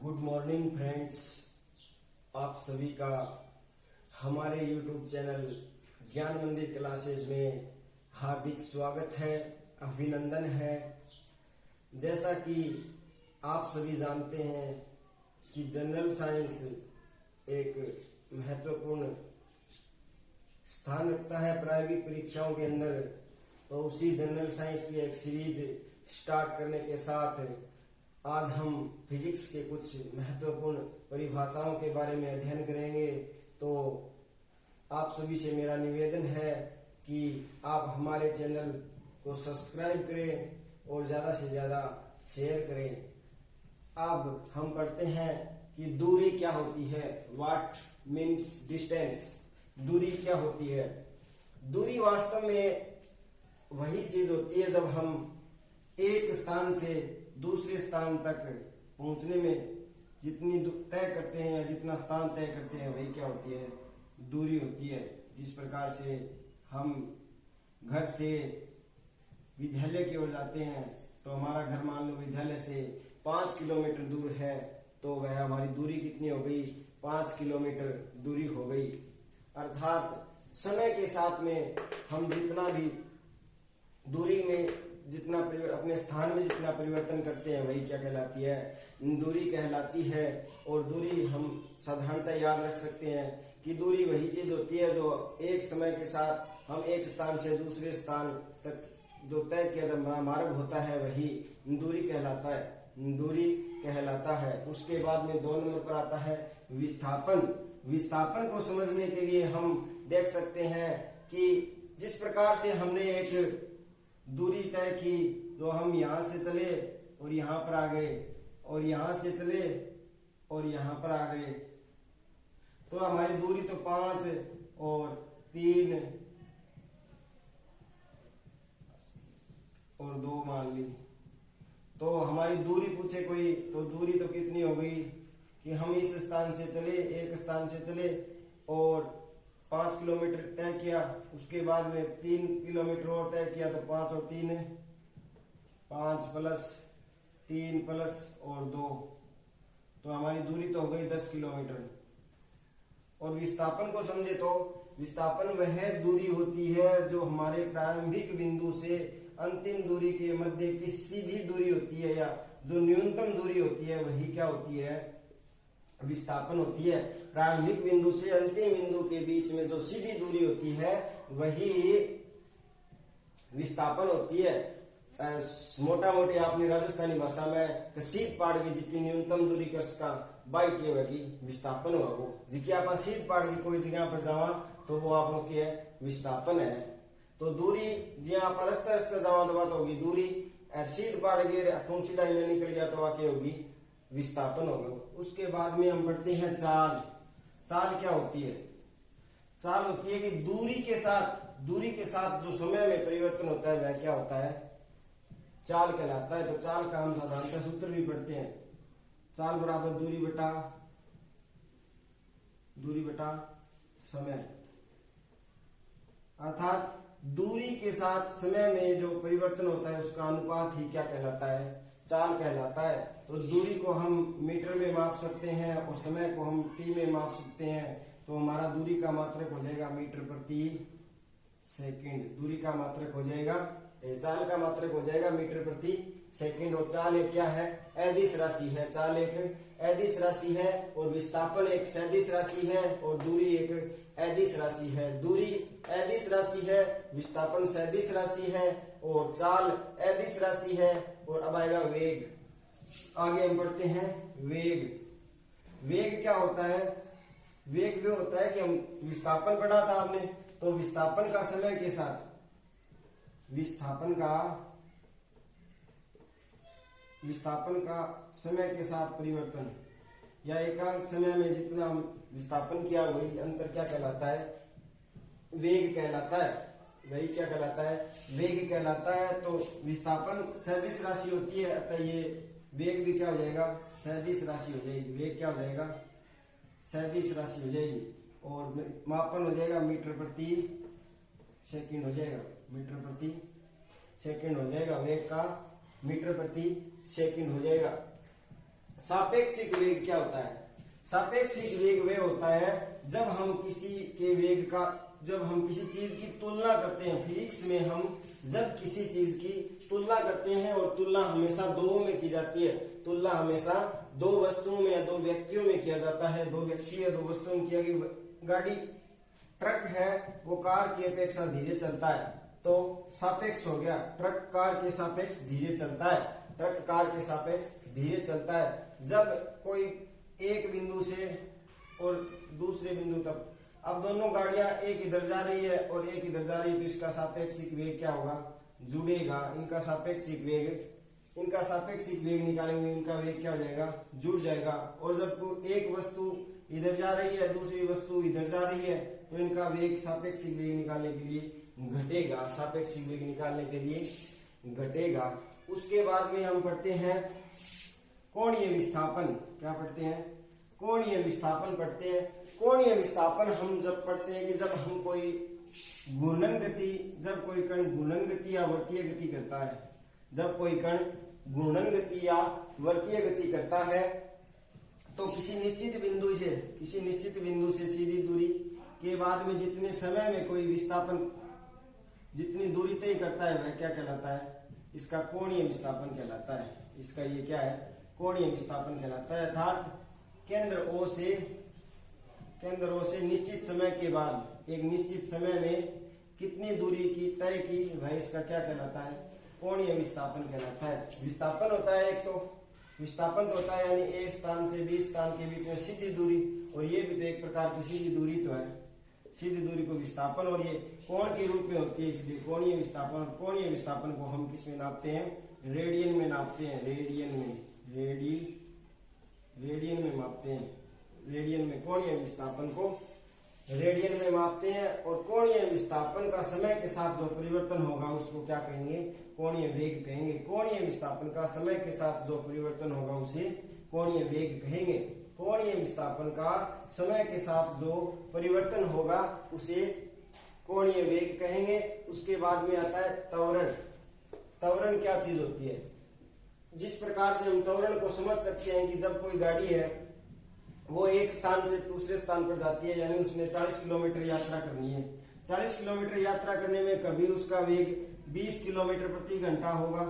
Good morning friends. आप सभी का हमारे YouTube चैनल ज्ञान मंदिर क्लासेस में हार्दिक स्वागत है, अभिनंदन है। जैसा कि आप सभी जानते हैं कि जनरल साइंस एक महत्वपूर्ण स्थान रखता है प्रायोगिक परीक्षाओं के अंदर, तो उसी जनरल साइंस की एक सीरीज स्टार्ट करने के साथ आज हम फिजिक्स के कुछ महत्वपूर्ण परिभाषाओं के बारे में अध्ययन करेंगे। तो आप सभी से मेरा निवेदन है कि आप हमारे चैनल को सब्सक्राइब करें और ज़्यादा से ज़्यादा शेयर करें। अब हम पढ़ते हैं कि दूरी क्या होती है। What means distance. दूरी क्या होती है? दूरी वास्तव में वही चीज होती है जब हम एक स्थान से दूसरे स्थान तक पहुंचने में जितनी तय करते हैं या जितना स्थान तय करते हैं वही क्या होती है? दूरी होती है। जिस प्रकार से हम घर से विद्यालय की ओर जाते हैं तो हमारा घर मान लो विद्यालय से 5 किलोमीटर दूर है, तो वह हमारी दूरी कितनी हो गई? 5 किलोमीटर दूरी हो गई। अर्थात समय के साथ में हम जितना भी दूरी में जितना अपने स्थान में जितना परिवर्तन करते हैं वही क्या कहलाती है? दूरी कहलाती है। और दूरी हम साधारणतः याद रख सकते हैं कि दूरी वही चीज होती है जो एक समय के साथ हम एक स्थान से दूसरे स्थान तक जो तय किया जाता मार्ग होता है वही दूरी कहलाता है। दूरी कहलाता है। उसके बाद में 2 नंबर पर आता है विस्थापन। विस्थापन को समझने के लिए हम देख सकते हैं कि जिस प्रकार से हमने एक दूरी तय की, जो हम यहाँ से चले और यहाँ पर आ गए और यहाँ से चले और यहाँ पर आ गए, तो हमारी दूरी तो 5 और 3 और 2 मान ली। तो हमारी दूरी पूछे कोई, तो दूरी तो कितनी हो गई कि हम इस स्थान से चले, एक स्थान से चले और 5 किलोमीटर तय किया, उसके बाद में 3 किलोमीटर और तय किया, तो 5 और 3 5 प्लस 3 प्लस और 2, तो हमारी दूरी तो हो गई 10 किलोमीटर। और विस्थापन को समझे तो विस्थापन वह दूरी होती है जो हमारे प्रारंभिक बिंदु से अंतिम दूरी के मध्य की सीधी दूरी होती है, या जो न्यूनतम दूरी होती है वही क्या होती है? विस्थापन होती है। प्रारंभिक बिंदु से अंतिम बिंदु के बीच में जो सीधी दूरी होती है वही विस्थापन होती है। मोटा मोटी आपने राजस्थानी भाषा में कसीद पहाड़ की जितनी न्यूनतम दूरी का उसका बाई के होगी विस्थापन होगा। वो जिकी आप सीध पहाड़ की कोई जगह पर जावा तो वो आप लोग के विस्थापन है। तो दूरी जहाँ पर रस्ते रस्ते जावा तो बात होगी दूरी, सीध पहाड़ के सीधा निकल गया तो वह क्या होगी? विस्थापन हो गया। उसके बाद में हम पढ़ते हैं चाल। चाल क्या होती है? चाल होती है कि दूरी के साथ जो समय में परिवर्तन होता है वह क्या होता है? चाल कहलाता है। तो चाल का हम साधारणतः सूत्र भी पढ़ते हैं। चाल बराबर दूरी बटा समय। अर्थात दूरी के साथ समय में जो परिवर्तन होता है उसका अनुपात ही क्या कहलाता है? चाल कहलाता है। तो दूरी को हम मीटर में माप सकते हैं और समय को हम टी में माप सकते हैं। तो हमारा दूरी का मात्रक हो जाएगा मीटर प्रति सेकंड। दूरी का मात्रक हो जाएगा, चाल का मात्रक हो जाएगा मीटर प्रति सेकंड। और चाल एक क्या है? अदिश राशि है। चाल एक अदिश राशि है और विस्थापन एक सदिश राशि है और दूरी एक अदिश राशि है। दूरी अदिश राशि है, विस्थापन सदिश राशि है और चाल अदिश राशि है। और अब आएगा वेग। आगे हम पढ़ते हैं वेग। वेग क्या होता है? वेग वो होता है कि हम विस्थापन पढ़ा था आपने, तो विस्थापन का समय के साथ विस्थापन का समय के साथ परिवर्तन या एकांक समय में जितना हम विस्थापन किया वही अंतर क्या कहलाता है? वेग कहलाता है। वही क्या कहलाता है? वेग कहलाता है। तो विस्थापन सदिश राशि होती है, अतः ये वेग भी क्या हो जाएगा? सदिश राशि हो जाएगी। वेग क्या हो जाएगा? सदिश राशि हो जाएगी। और मापन हो जाएगा मीटर प्रति सेकंड हो जाएगा। मीटर प्रति सेकंड हो जाएगा। वेग का मीटर प्रति सेकंड हो जाएगा। सापेक्षिक वेग क्या होता है? सापेक्षिक वेग वह होता है जब हम किसी चीज की तुलना करते हैं। फिजिक्स में हम जब किसी चीज की तुलना करते हैं, और तुलना हमेशा दो में की जाती है, तुलना हमेशा दो वस्तुओं में या दो व्यक्तियों में किया जाता है। दो व्यक्ति या दो वस्तुओं में किया गया। गाड़ी ट्रक है वो कार की अपेक्षा धीरे चलता है, तो सापेक्ष हो गया। ट्रक कार के सापेक्ष धीरे चलता है, ट्रक कार के सापेक्ष धीरे चलता है। जब कोई एक बिंदु से और दूसरे बिंदु तक, अब दोनों गाड़ियां एक इधर जा रही है और एक इधर जा रही है, तो इसका सापेक्षिक वेग क्या होगा? जुड़ेगा। इनका सापेक्षिक वेग निकालेंगे, इनका वेग क्या हो जाएगा? जुड़ जाएगा। और जब एक वस्तु इधर जा रही है, दूसरी वस्तु इधर जा रही है, तो इनका वेग सापेक्षिक वेग निकालने के लिए घटेगा। सापेक्षिक वेग निकालने के लिए घटेगा। उसके बाद में हम पढ़ते हैं कोणीय विस्थापन। क्या पढ़ते हैं? कोणीय विस्थापन पढ़ते हैं। कोणीय विस्थापन हम जब पढ़ते हैं कि जब कोई कण घूर्णन गति या वर्तीय गति करता है, जब कोई कण घूर्णन गति या वर्तीय गति करता है, तो किसी निश्चित बिंदु से सीधी दूरी के बाद में जितने समय में कोई विस्थापन जितनी दूरी तय करता है वह क्या कहलाता है? इसका कोणीय विस्थापन कहलाता है। इसका ये क्या है? कोणीय विस्थापन कहलाता है। अर्थात केंद्र O से निश्चित समय के बाद एक निश्चित समय में कितनी दूरी की तय की, वह इसका क्या कहलाता है? कोणीय विस्थापन कहलाता है। विस्थापन होता है विस्थापन तो होता है यानी ए स्थान से बी स्थान के बीच में सीधी दूरी, और ये भी तो एक प्रकार की सीधी दूरी तो है। सीधी दूरी को विस्थापन, और ये कोण के रूप में होती है, इसलिए कोणीय विस्थापन। कोणीय विस्थापन को हम किस में नापते हैं? रेडियन में नापते हैं। रेडियन में मापते हैं। रेडियन में कोणीय विस्थापन को रेडियन में मापते हैं। और कोणीय विस्थापन का समय के साथ जो परिवर्तन होगा उसको क्या कहेंगे? कोणीय वेग कहेंगे। कोणीय विस्थापन का समय के साथ जो परिवर्तन होगा उसे कोणीय वेग कहेंगे। कोणीय विस्थापन का समय के साथ जो परिवर्तन होगा उसे कोणीय वेग कहेंगे। उसके बाद में आता है त्वरण। त्वरण क्या चीज होती है? जिस प्रकार से हम त्वरण को समझ सकते हैं कि जब कोई गाड़ी है वो एक स्थान से दूसरे स्थान पर जाती है, यानी उसने 40 किलोमीटर यात्रा करनी है। 40 किलोमीटर यात्रा करने में कभी उसका वेग 20 किलोमीटर प्रति घंटा होगा,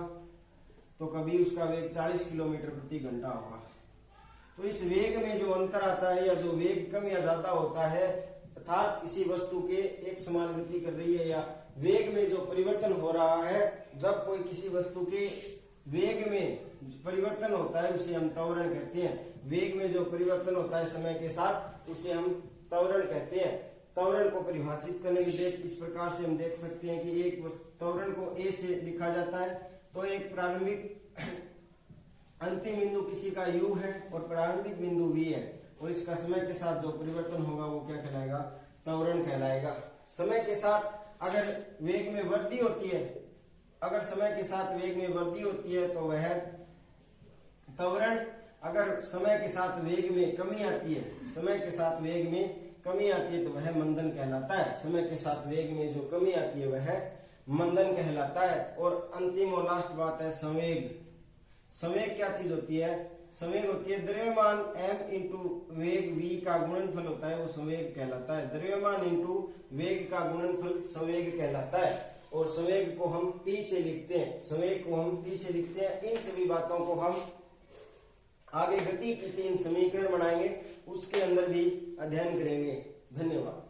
तो कभी उसका वेग 40 किलोमीटर प्रति घंटा होगा। तो इस वेग में जो अंतर आता है, या जो वेग कम या ज्यादा होता है, अर्थात किसी वस्तु के एक समान गति कर रही है, या वेग में जो परिवर्तन हो रहा है, जब कोई किसी वस्तु के वेग में परिवर्तन होता है उसे हम त्वरण कहते हैं। वेग में जो परिवर्तन होता है समय के साथ उसे हम त्वरण कहते हैं। त्वरण को परिभाषित करने के लिए इस प्रकार से हम देख सकते हैं कि एक त्वरण को ए से लिखा जाता है, तो एक प्रारंभिक अंतिम बिंदु किसी का u है और प्रारंभिक बिंदु v है, और इसका समय के साथ जो परिवर्तन होगा वो क्या कहलाएगा? त्वरण कहलाएगा। समय के साथ अगर वेग में वृद्धि होती है, अगर समय के साथ वेग में वृद्धि होती है तो वह त्वरण। अगर समय के साथ वेग में कमी आती है, तो वह मंदन कहलाता है। समय के साथ वेग में जो कमी आती है वह मंदन कहलाता है। और अंतिम और लास्ट बात है संवेग। संवेग क्या चीज होती है? संवेग होती है द्रव्यमान m इंटू वेग v का गुणनफल होता है, वो संवेग कहलाता है। द्रव्यमान इंटू वेग का गुणनफल संवेग कहलाता है। और संवेग को हम p से लिखते हैं। इन सभी बातों को हम आगे गति की 3 समीकरण बनाएंगे, उसके अंदर भी अध्ययन करेंगे। धन्यवाद।